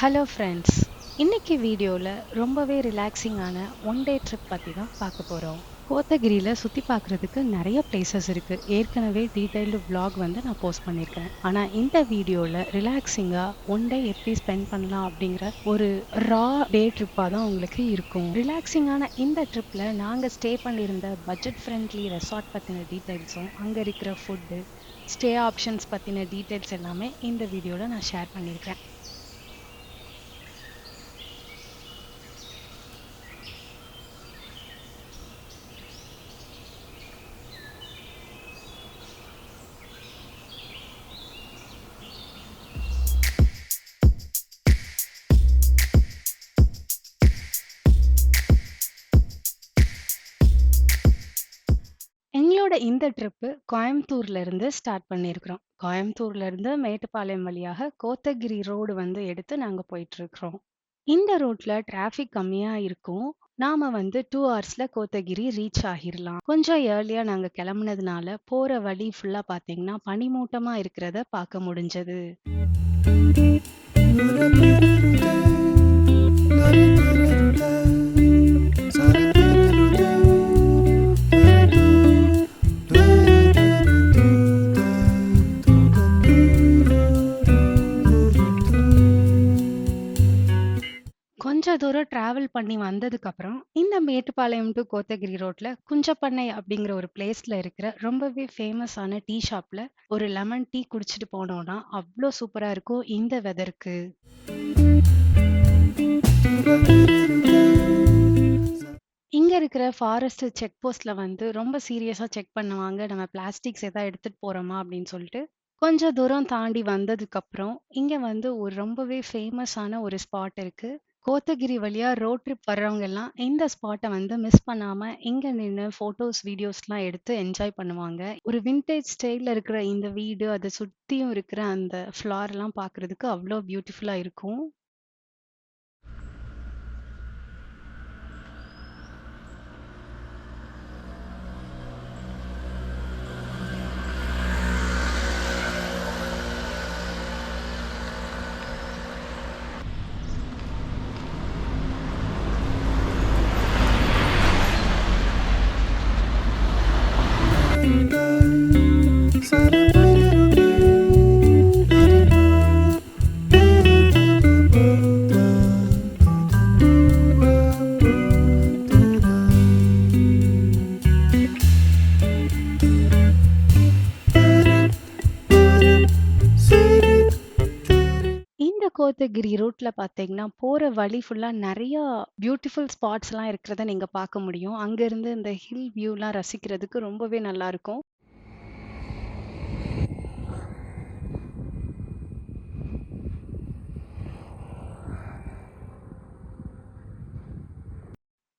Hello friends, இன்னைக்கு வீடியோவில் ரொம்பவே ரிலாக்ஸிங்கான ஒன் டே ட்ரிப் பற்றி தான் பார்க்க போகிறோம். கோத்தகிரியில் சுற்றி பார்க்குறதுக்கு நிறைய பிளேசஸ் இருக்குது. ஏற்கனவே டீட்டெயில்டு vlog நான் போஸ்ட் பண்ணியிருக்கேன். ஆனால் இந்த வீடியோவில் ரிலாக்ஸிங்காக ஒன் டே எப்படி ஸ்பெண்ட் பண்ணலாம் அப்படிங்கிற ஒரு ரா டே ட்ரிப்பாக தான் உங்களுக்கு இருக்கும். ரிலாக்ஸிங்கான இந்த ட்ரிப்பில் நாங்கள் ஸ்டே பண்ணியிருந்த பட்ஜெட் ஃப்ரெண்ட்லி ரெசார்ட் பற்றின டீட்டெயில்ஸும் அங்கே இருக்கிற ஃபுட்டு ஸ்டே ஆப்ஷன்ஸ் பற்றின டீட்டெயில்ஸ் எல்லாமே இந்த வீடியோவில் நான் ஷேர் பண்ணியிருக்கேன். எங்களோட இந்த ட்ரிப்பு கோயம்புத்தூர்ல இருந்து ஸ்டார்ட் பண்ணியிருக்கிறோம். கோயம்புத்தூர்ல இருந்து மேட்டுப்பாளையம் வழியாக கோத்தகிரி ரோடு எடுத்து நாங்க போயிட்டு இருக்கிறோம். இந்த ரோட்ல டிராஃபிக் கம்மியா இருக்கும். நாம 2 ஹவர்ஸ்ல கோத்தகிரி ரீச் ஆகிரலாம். கொஞ்சம் ஏர்லியா நாங்க கிளம்புனதுனால போற வழி ஃபுல்லா பாத்தீங்கன்னா பனிமூட்டமா இருக்கிறத பார்க்க முடிஞ்சது. கொஞ்ச தூரம் டிராவல் பண்ணி வந்ததுக்கப்புறம், இந்த மேட்டுப்பாளையம் டூ கோத்தகிரி ரோட்ல குஞ்சப்பண்ணை அப்படிங்கிற ஒரு பிளேஸ்ல இருக்கிற ரொம்பவே ஃபேமஸான டீ ஷாப்ல ஒரு லெமன் டீ குடிச்சிட்டு போனோம்னா, அவ்ளோ சூப்பரா இருக்கும் இந்த வெதருக்கு. இங்க இருக்கிற ஃபாரஸ்ட் செக் போஸ்ட்ல ரொம்ப சீரியஸா செக் பண்ணுவாங்க. நம்ம பிளாஸ்டிக்ஸ் எதா எடுத்துட்டு போறோமா அப்படின்னு சொல்லிட்டு. கொஞ்ச தூரம் தாண்டி வந்ததுக்கப்புறம், இங்க ஒரு ரொம்பவே ஃபேமஸான ஒரு ஸ்பாட் இருக்கு. கோத்தகிரி வழியா ரோட் ட்ரிப் வர்றவங்க எல்லாம் இந்த ஸ்பாட்டை மிஸ் பண்ணாம இங்க நின்னு ஃபோட்டோஸ், வீடியோஸ்லாம் எடுத்து என்ஜாய் பண்ணுவாங்க. ஒரு விண்டேஜ் ஸ்டைல்ல இருக்கிற இந்த வீடு, அதை சுத்தியும் இருக்கிற அந்த ஃப்ளார்லாம் பார்க்கறதுக்கு அவ்ளோ பியூட்டிஃபுல்லா இருக்கும். இந்த கோத்தகிரி ரூட்ல பார்த்தீங்கன்னா, போற வழி ஃபுல்லா நெறையா பியூட்டிஃபுல் ஸ்பாட்ஸ்லாம் இருக்கிறத நீங்க பார்க்க முடியும். அங்கருந்து இந்த ஹில் வியூலாம் ரசிக்கிறதுக்கு ரொம்பவே நல்லாருக்கும்.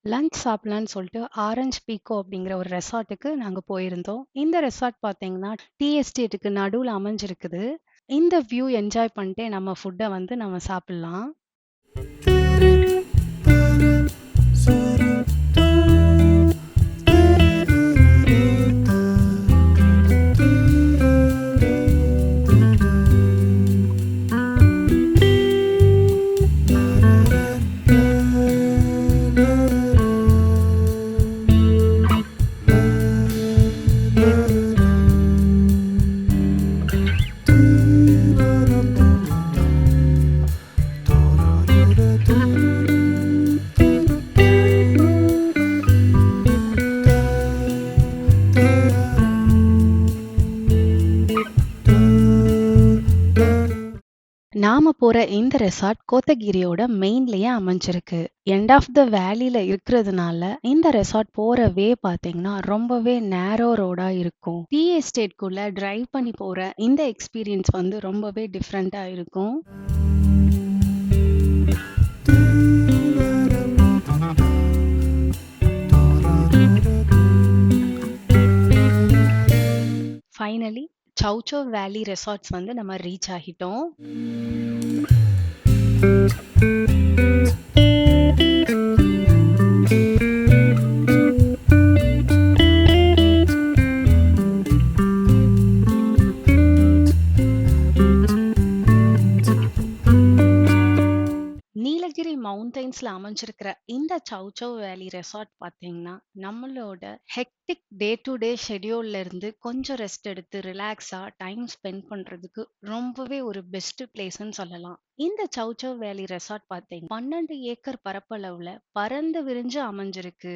லஞ்ச் சாப்பிடலான்னு சொல்லிட்டு ஆரஞ்ச் பீக்கோ அப்படிங்கிற ஒரு ரெசார்ட்டுக்கு நாங்க போயிருந்தோம். இந்த ரெசார்ட் பார்த்தீங்கன்னா, டீ எஸ்டேட்டுக்கு நடுவுல அமைஞ்சிருக்குது. இந்த வியூ என்ஜாய் பண்ணிட்டே நம்ம ஃபுட்ட நம்ம சாப்பிடலாம். நாம போற இந்த ரெசார்ட் கோத்தகிரியோட மெயின்லயே அமைஞ்சிருக்கு. எண்ட் ஆஃப் த வேலில இருக்கிறதுனால இந்த ரெசார்ட் போற வே பாத்தீங்கன்னா ரொம்பவே நேரோ ரோடா இருக்கும். டீ எஸ்டேட்குள்ள டிரைவ் பண்ணி போற இந்த எக்ஸ்பீரியன்ஸ் ரொம்பவே டிஃப்ரெண்டா இருக்கும். ஃபைனலி சௌச்சோ வேலி ரெசார்ட்ஸ் நம்ம ரீச் ஆகிட்டோம். மவுண்டன்ஸ்ல அமைஞ்சிருக்கிற இந்த சௌசௌ வேலி ரெசார்ட் பாத்தீங்கன்னா, நம்மளோட ஹெக்டிக் டே டு டே ஷெட்யூல்ல இருந்து கொஞ்சம் ரெஸ்ட் எடுத்து ரிலாக்ஸா டைம் ஸ்பெண்ட் பண்றதுக்கு ரொம்பவே ஒரு பெஸ்ட் பிளேஸ்ன்னு சொல்லலாம். இந்த சௌசௌ வேலி ரெசார்ட் பாத்தீங்கன்னா 12 ஏக்கர் பரப்பளவுல பறந்து விரிஞ்சு அமைஞ்சிருக்கு.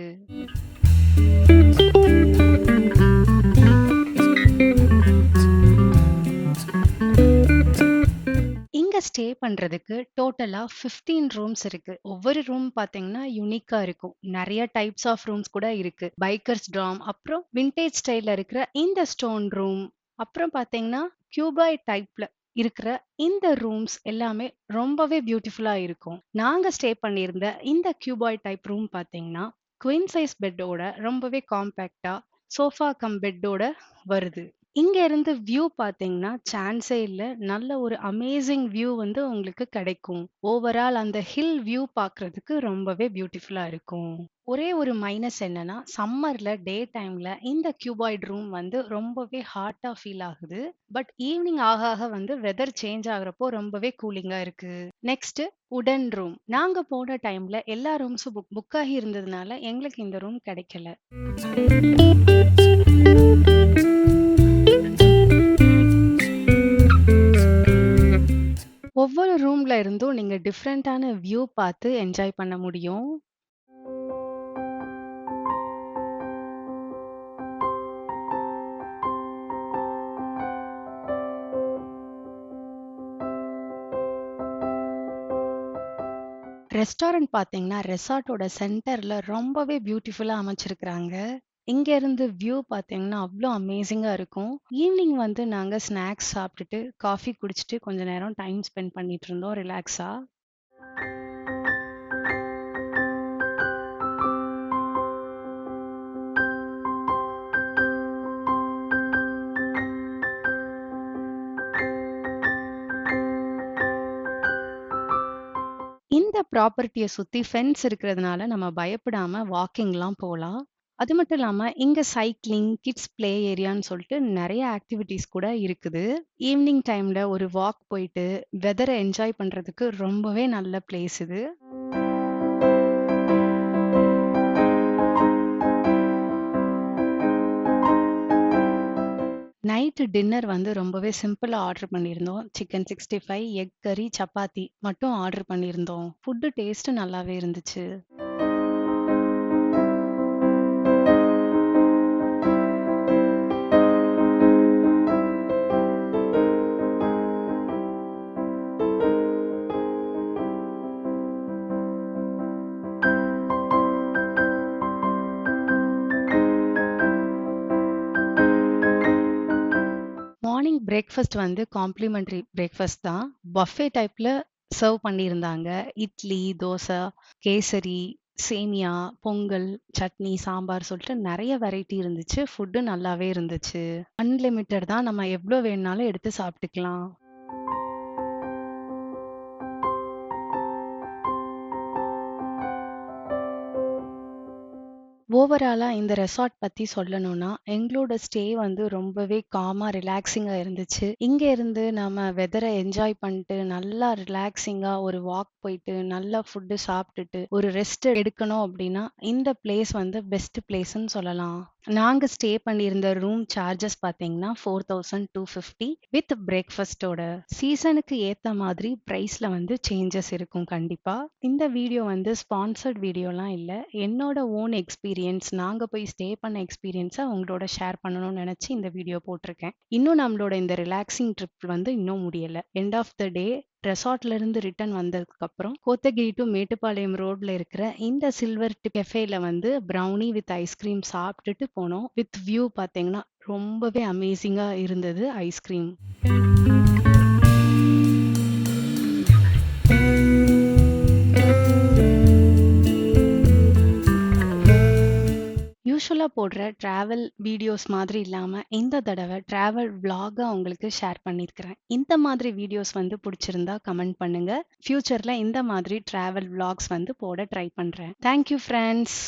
இங்க ஸ்டே பண்றதுக்கு டோட்டலா 15 ரூம்ஸ் இருக்கு. ஒவ்வொரு ரூம் பாத்தீங்கன்னா யுனிக்கா இருக்கும். நிறைய டைப்ஸ் ஆஃப் ரூம்ஸ் கூட இருக்கு. பைக்கர்ஸ் டார்ம், அப்புறம் விண்டேஜ் ஸ்டைல்ல இருக்கிற இந்த ஸ்டோன் ரூம், அப்புறம் பாத்தீங்கன்னா கியூபாய் டைப்ல இருக்கிற இந்த ரூம்ஸ் எல்லாமே ரொம்பவே பியூட்டிஃபுல்லா இருக்கும். நாங்க ஸ்டே பண்ணியிருந்த இந்த கியூபாய் டைப் ரூம் பாத்தீங்கன்னா குயின் சைஸ் பெட்டோட ரொம்பவே காம்பேக்டா சோஃபா கம் பெட்டோட வருது. இங்க இருந்து வியூ பாத்தீங்கன்னா சான்ஸே இல்ல. நல்ல ஒரு அமேசிங் வியூ வந்து உங்களுக்கு கிடைக்கும். ஓவரால் அந்த ஹில் வியூ பார்க்கிறதுக்கு ரொம்பவே பியூட்டிஃபுல்லா இருக்கும். ஒரே ஒரு மைனஸ் என்னன்னா, சம்மர்ல டே டைம்ல இந்த கியூபாய்ட் ரூம் வந்து ரொம்பவே ஹாட்டா ஃபீல் ஆகுது. பட் ஈவினிங் ஆக ஆக வந்து வெதர் சேஞ்ச் ஆகுறப்போ ரொம்பவே கூலிங்கா இருக்கு. நெக்ஸ்ட் உடன் ரூம். நாங்க போன டைம்ல எல்லா ரூம்ஸும் புக் ஆகி இருந்ததுனால எங்களுக்கு இந்த ரூம் கிடைக்கல. ஒவ்வொரு ரூம்ல இருந்தும் நீங்க டிஃப்ரெண்டான வியூ பார்த்து என்ஜாய் பண்ண முடியும். ரெஸ்டாரண்ட் பார்த்தீங்கன்னா, ரெசார்ட்டோட சென்டர்ல ரொம்பவே பியூட்டிஃபுல்லா அமைச்சிருக்கிறாங்க. இங்க இருந்து வியூ பார்த்தீங்கன்னா, அவ்ளோ அமேசிங்கா இருக்கும். ஈவினிங் வந்து நாங்க ஸ்நாக்ஸ் சாப்பிட்டுட்டு, காஃபி குடிச்சிட்டு கொஞ்ச நேரம் டைம் ஸ்பெண்ட் பண்ணிட்டு இருந்தோம் ரிலாக்ஸா. இந்த ப்ராப்பர்ட்டிய சுத்தி ஃபென்ஸ் இருக்கிறதுனால நம்ம பயப்படாம வாக்கிங்லாம் போலாம். அது மட்டும் இல்லாம இங்க சைக்கிளிங், கிட்ஸ் ப்ளே ஏரியான்னு சொல்லிட்டு நெறைய ஆக்டிவிட்டீஸ் கூட இருக்குது. ஈவினிங் டைம்ல ஒரு வாக் போயிட்டு வெதர என்ஜாய் பண்றதுக்கு ரொம்பவே நல்ல பிளேஸ் இது. நைட்டு டின்னர் வந்து ரொம்பவே சிம்பிளா ஆர்டர் பண்ணியிருந்தோம். சிக்கன் 65, எக் கறி, சப்பாத்தி மட்டும் ஆர்டர் பண்ணியிருந்தோம். ஃபுட்டு டேஸ்ட் நல்லாவே இருந்துச்சு. மார்னிங் பிரேக்ஃபாஸ்ட் வந்து காம்ப்ளிமெண்டரி பிரேக்ஃபாஸ்ட் தான். பஃபே டைப்ல சர்வ் பண்ணியிருந்தாங்க. இட்லி, தோசை, கேசரி, சேமியா, பொங்கல், சட்னி, சாம்பார் சொல்லிட்டு நெறைய வெரைட்டி இருந்துச்சு. ஃபுட்டு நல்லாவே இருந்துச்சு. அன்லிமிட்டட் தான். நம்ம எவ்ளோ வேணுனாலும் எடுத்து சாப்பிட்டுக்கலாம். ஓவராலா இந்த ரெசார்ட் பத்தி சொல்லணும்னா, எங்களோட ஸ்டே வந்து ரொம்பவே காமா, ரிலாக்ஸிங்கா இருந்துச்சு. இங்க இருந்து நம்ம வெதர என்ஜாய் பண்ணிட்டு, நல்லா ரிலாக்ஸிங்கா ஒரு வாக் போயிட்டு, நல்லா ஃபுட்டு சாப்பிட்டுட்டு, ஒரு ரெஸ்ட் எடுக்கணும் அப்படின்னா, இந்த பிளேஸ் வந்து பெஸ்ட் பிளேஸ்ன்னு சொல்லலாம். நாங்க ஸ்டே பண்ணியிருந்த ரூம் சார்ஜஸ் பார்த்தீங்கன்னா, 4250 வித் பிரேக்ஃபாஸ்ட்டோட. சீசனுக்கு ஏத்த மாதிரி பிரைஸ்ல வந்து சேஞ்சஸ் இருக்கும் கண்டிப்பா. இந்த வீடியோ வந்து ஸ்பான்சர்ட் வீடியோலாம் இல்ல. என்னோட ஓன் எக்ஸ்பீரியன்ஸ், நாங்க போய் ஸ்டே பண்ண எக்ஸ்பீரியன்ஸ உங்களோட ஷேர் பண்ணணும்னு நெனச்சு இந்த வீடியோ போட்டிருக்கேன். இன்னும் நம்மளோட இந்த ரிலாக்ஸிங் ட்ரிப் வந்து இன்னும் முடியல. எண்ட் ஆஃப் த டே ரெசார்ட்ல இருந்து ரிட்டர்ன் வந்ததுக்கு அப்புறம் கோத்தகிரி டு மேட்டுப்பாளையம் ரோட்ல இருக்கிற இந்த சில்வர் கெஃபேல வந்து ப்ரௌனி வித் ஐஸ்கிரீம் சாப்பிட்டுட்டு போனோம். வித் வியூ பார்த்தீங்கன்னா ரொம்பவே அமேசிங்கா இருந்தது ஐஸ்கிரீம். யூசுவலா போடுற டிராவல் வீடியோஸ் மாதிரி இல்லாம இந்த தடவை டிராவல் vlog உங்களுக்கு ஷேர் பண்ணியிருக்கிறேன். இந்த மாதிரி வீடியோஸ் வந்து பிடிச்சிருந்தா கமெண்ட் பண்ணுங்க. ஃபியூச்சர்ல இந்த மாதிரி டிராவல் vlogs வந்து போட ட்ரை பண்றேன். Thank you friends.